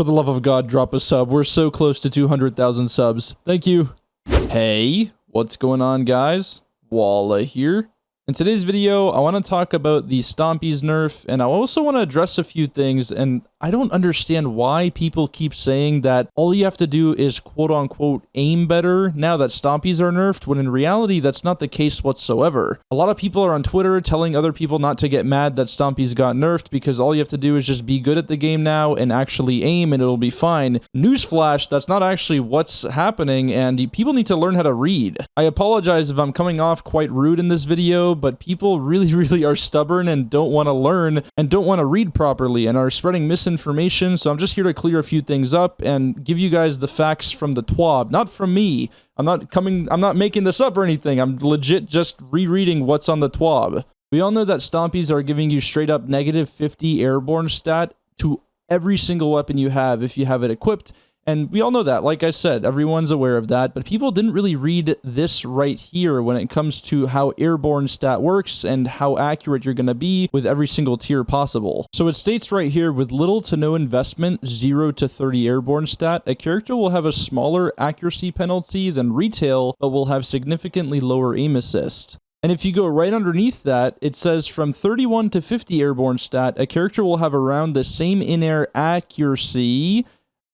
For the love of God, drop a sub. We're so close to 200,000 subs. Thank you. Hey, what's going on, guys? WALLAH here. In today's video, I want to talk about the Stompies nerf, and I also want to address a few things, and I don't understand why people keep saying that all you have to do is quote-unquote aim better now that Stompies are nerfed, when in reality, that's not the case whatsoever. A lot of people are on Twitter telling other people not to get mad that Stompies got nerfed because all you have to do is just be good at the game now and actually aim and it'll be fine. Newsflash, that's not actually what's happening, and people need to learn how to read. I apologize if I'm coming off quite rude in this video, but people really are stubborn and don't want to learn and don't want to read properly and are spreading misinformation, so I'm just here to clear a few things up and give you guys the facts from the TWAB, not from me. I'm not making this up or anything. I'm legit just rereading what's on the TWAB. We all know that Stompies are giving you straight up -50 airborne stat to every single weapon you have if you have it equipped. And we all know that, like I said, everyone's aware of that, but people didn't really read this right here when it comes to how airborne stat works and how accurate you're going to be with every single tier possible. So it states right here, with little to no investment, 0 to 30 airborne stat, a character will have a smaller accuracy penalty than retail, but will have significantly lower aim assist. And if you go right underneath that, it says from 31 to 50 airborne stat, a character will have around the same in-air accuracy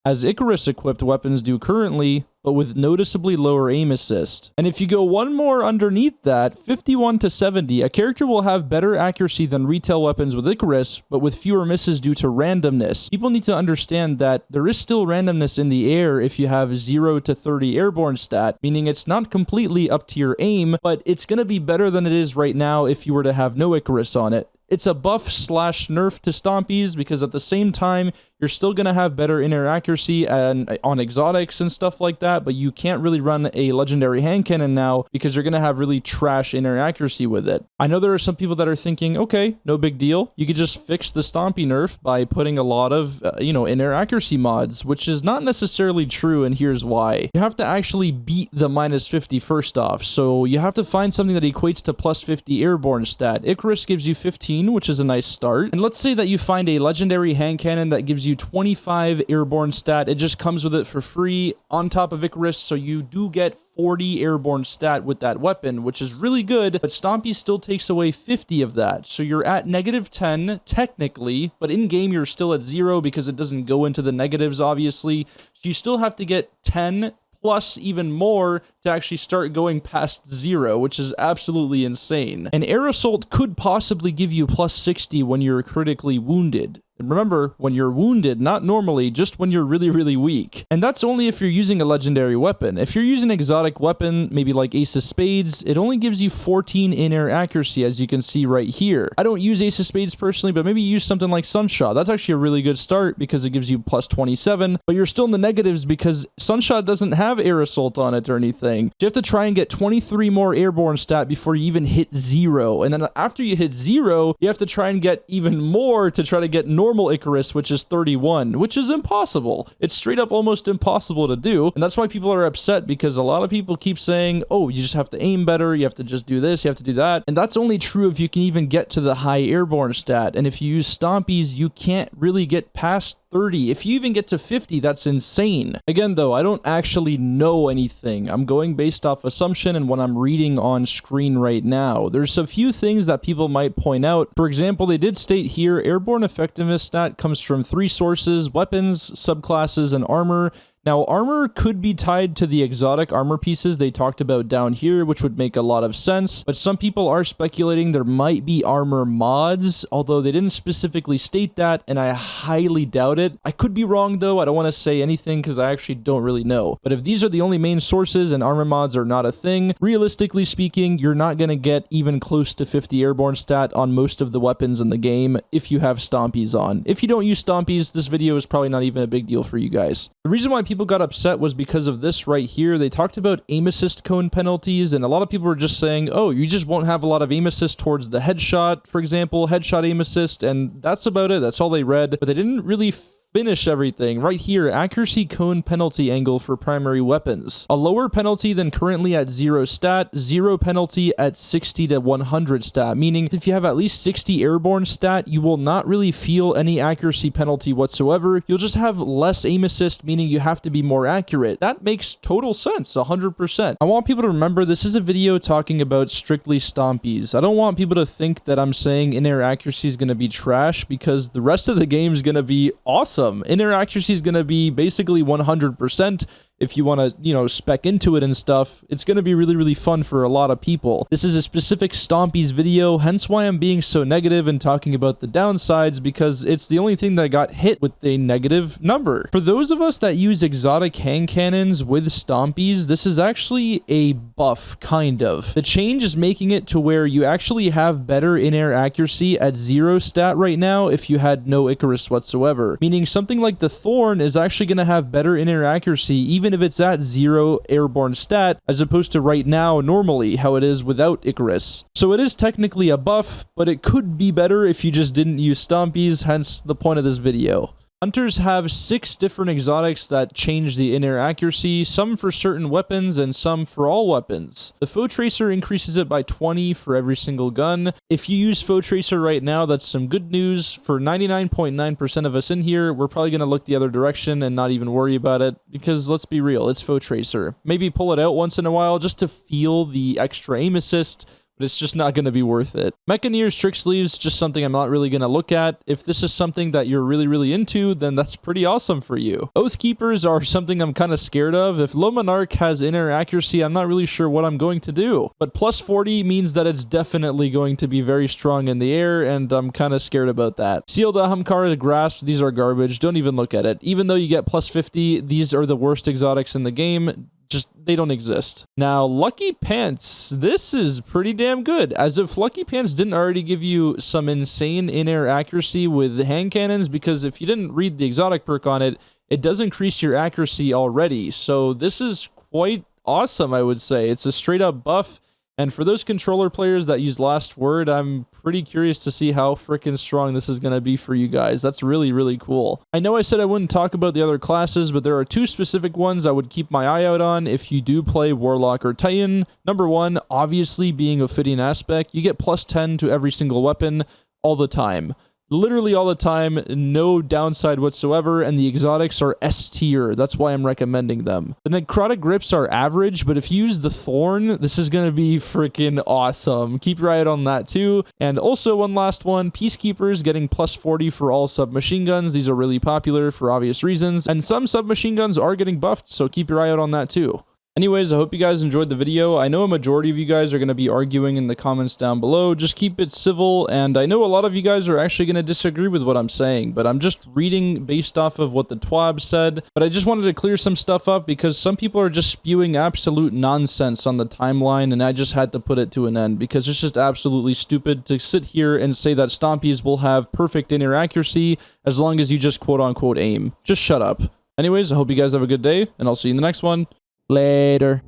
as Icarus-equipped weapons do currently, but with noticeably lower aim assist. And if you go one more underneath that, 51 to 70, a character will have better accuracy than retail weapons with Icarus, but with fewer misses due to randomness. People need to understand that there is still randomness in the air if you have 0 to 30 airborne stat, meaning it's not completely up to your aim, but it's going to be better than it is right now if you were to have no Icarus on it. It's a buff slash nerf to Stompies because at the same time, you're still going to have better in-air accuracy and on exotics and stuff like that, but you can't really run a legendary hand cannon now because you're going to have really trash in-air accuracy with it. I know there are some people that are thinking, okay, no big deal. You could just fix the Stompy nerf by putting a lot of, in-air accuracy mods, which is not necessarily true, and here's why. You have to actually beat the -50 first off, so you have to find something that equates to +50 airborne stat. Icarus gives you 15, which is a nice start. And let's say that you find a legendary hand cannon that gives you 25 airborne stat. It just comes with it for free on top of Icarus, so you do get 40 airborne stat with that weapon, which is really good, but Stompy still takes away 50 of that. So you're at -10 technically, but in game you're still at 0 because it doesn't go into the negatives, obviously. So you still have to get 10 plus even more to actually start going past 0, which is absolutely insane. An air assault could possibly give you +60 when you're critically wounded. And remember, when you're wounded, not normally, just when you're really weak. And that's only if you're using a legendary weapon. If you're using an exotic weapon, maybe like Ace of Spades, it only gives you 14 in-air accuracy, as you can see right here. I don't use Ace of Spades personally, but maybe use something like Sunshot. That's actually a really good start because it gives you +27, but you're still in the negatives because Sunshot doesn't have air assault on it or anything. You have to try and get 23 more airborne stat before you even hit 0. And then after you hit 0, you have to try and get even more to try to get normal Icarus, which is 31, which is impossible. It's straight up almost impossible to do, and that's why people are upset, because a lot of people keep saying, oh, you just have to aim better, you have to just do this, you have to do that, and that's only true if you can even get to the high airborne stat, and if you use Stompies, you can't really get past 30. If you even get to 50, that's insane. Again, though, I don't actually know anything. I'm going based off assumption and what I'm reading on screen right now. There's a few things that people might point out. For example, they did state here, airborne effectiveness stat comes from 3 sources: weapons, subclasses, and armor. Now, armor could be tied to the exotic armor pieces they talked about down here, which would make a lot of sense, but some people are speculating there might be armor mods, although they didn't specifically state that, and I highly doubt it. I could be wrong, though. I don't want to say anything because I actually don't really know. But if these are the only main sources and armor mods are not a thing, realistically speaking, you're not going to get even close to 50 airborne stat on most of the weapons in the game if you have Stompies on. If you don't use Stompies, this video is probably not even a big deal for you guys. The reason why people got upset was because of this right here. They talked about aim assist cone penalties, and a lot of people were just saying, oh, you just won't have a lot of aim assist towards the headshot, for example, headshot aim assist, and that's about it. That's all they read, but they didn't really finish everything right here. Accuracy cone penalty angle for primary weapons. A lower penalty than currently at 0 stat, 0 penalty at 60 to 100 stat, meaning if you have at least 60 airborne stat, you will not really feel any accuracy penalty whatsoever. You'll just have less aim assist, meaning you have to be more accurate. That makes total sense, 100%. I want people to remember this is a video talking about strictly stompies. I don't want people to think that I'm saying in-air accuracy is going to be trash, because the rest of the game is going to be awesome. In-air accuracy is going to be basically 100%. If you want to, you know, spec into it and stuff, it's going to be really, really fun for a lot of people. This is a specific Stompies video, hence why I'm being so negative and talking about the downsides, because it's the only thing that got hit with a negative number. For those of us that use exotic hand cannons with Stompies, this is actually a buff, kind of. The change is making it to where you actually have better in-air accuracy at 0 stat right now if you had no Icarus whatsoever. Meaning something like the Thorn is actually going to have better in-air accuracy, even if it's at 0 airborne stat, as opposed to right now normally how it is without Icarus. So it is technically a buff, but it could be better if you just didn't use Stompies, hence the point of this video. Hunters have 6 different exotics that change the in-air accuracy, some for certain weapons and some for all weapons. The Foe Tracer increases it by 20 for every single gun. If you use Foe Tracer right now, that's some good news. For 99.9% of us in here, we're probably going to look the other direction and not even worry about it, because let's be real, it's Foe Tracer. Maybe pull it out once in a while just to feel the extra aim assist, but it's just not going to be worth it. Mechaneer's Trick Sleeves, just something I'm not really going to look at. If this is something that you're really, really into, then that's pretty awesome for you. Oath Keepers are something I'm kind of scared of. If Low Monarch has in-air accuracy, I'm not really sure what I'm going to do. But plus 40 means that it's definitely going to be very strong in the air, and I'm kind of scared about that. Sealed Ahamkara Grasp, these are garbage. Don't even look at it. Even though you get plus 50, these are the worst exotics in the game. Just, they don't exist. Now, Lucky Pants, this is pretty damn good. As if Lucky Pants didn't already give you some insane in-air accuracy with hand cannons, because if you didn't read the exotic perk on it, it does increase your accuracy already. So this is quite awesome, I would say. It's a straight up buff. And for those controller players that use Last Word, I'm pretty curious to see how freaking strong this is going to be for you guys. That's really, really cool. I know I said I wouldn't talk about the other classes, but there are 2 specific ones I would keep my eye out on if you do play Warlock or Titan. Number 1, obviously being Ophidian Aspect, you get plus 10 to every single weapon all the time. Literally all the time, no downside whatsoever, and the exotics are S tier. That's why I'm recommending them. The necrotic grips are average, but if you use the Thorn, this is going to be freaking awesome. Keep your eye out on that too. And also one last one, Peacekeepers getting plus 40 for all submachine guns. These are really popular for obvious reasons, and some submachine guns are getting buffed, so keep your eye out on that too. Anyways, I hope you guys enjoyed the video. I know a majority of you guys are going to be arguing in the comments down below. Just keep it civil, and I know a lot of you guys are actually going to disagree with what I'm saying, but I'm just reading based off of what the TWAB said. But I just wanted to clear some stuff up, because some people are just spewing absolute nonsense on the timeline, and I just had to put it to an end, because it's just absolutely stupid to sit here and say that Stompies will have perfect in-air accuracy as long as you just quote-unquote aim. Just shut up. Anyways, I hope you guys have a good day, and I'll see you in the next one. Later.